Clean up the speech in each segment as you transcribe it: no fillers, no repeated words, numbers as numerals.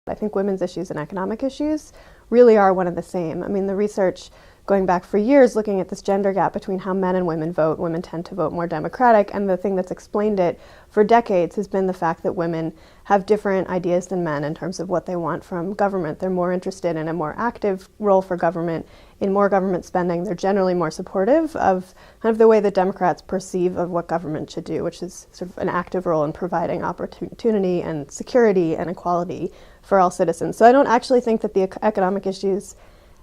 I think women's issues and economic issues really are one and the same. I mean, the research going back for years looking at this gender gap between how men and women vote. Women tend to vote more Democratic, and the thing that's explained it for decades has been the fact that women have different ideas than men in terms of what they want from government. They're more interested in a more active role for government, in more government spending. They're generally more supportive of kind of the way that Democrats perceive of what government should do, which is sort of an active role in providing opportunity and security and equality for all citizens. So I don't actually think that the economic issues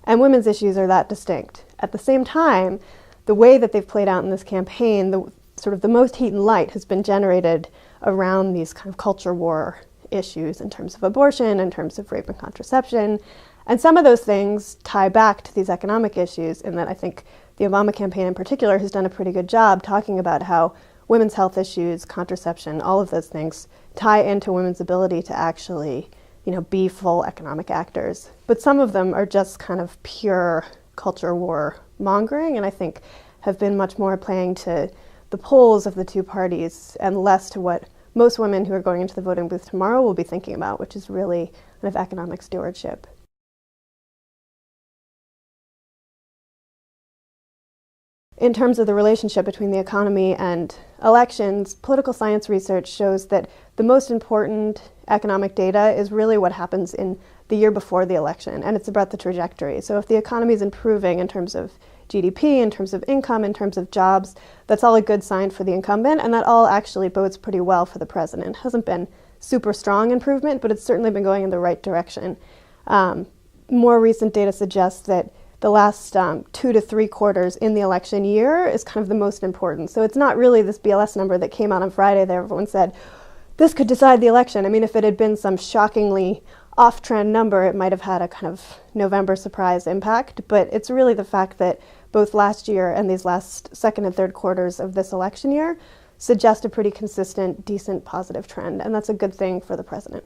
and women's issues are that distinct. At the same time, the way that they've played out in this campaign, the most heat and light has been generated around these kind of culture war issues in terms of abortion, in terms of rape and contraception. And some of those things tie back to these economic issues, in that I think the Obama campaign in particular has done a pretty good job talking about how women's health issues, contraception, all of those things tie into women's ability to actually be full economic actors. But some of them are just kind of pure culture war mongering, and I think have been much more playing to the polls of the two parties and less to what most women who are going into the voting booth tomorrow will be thinking about, which is really kind of economic stewardship. In terms of the relationship between the economy and elections, political science research shows that the most important economic data is really what happens in the year before the election, and it's about the trajectory. So if the economy is improving in terms of GDP, in terms of income, in terms of jobs, that's all a good sign for the incumbent, and that all actually bodes pretty well for the president. It hasn't been super strong improvement, but it's certainly been going in the right direction. More recent data suggests that the last 2 to 3 quarters in the election year is kind of the most important. So it's not really this BLS number that came out on Friday that everyone said, this could decide the election. I mean, if it had been some shockingly off-trend number, it might have had a kind of November surprise impact. But it's really the fact that both last year and these last second and third quarters of this election year suggest a pretty consistent, decent, positive trend. And that's a good thing for the president.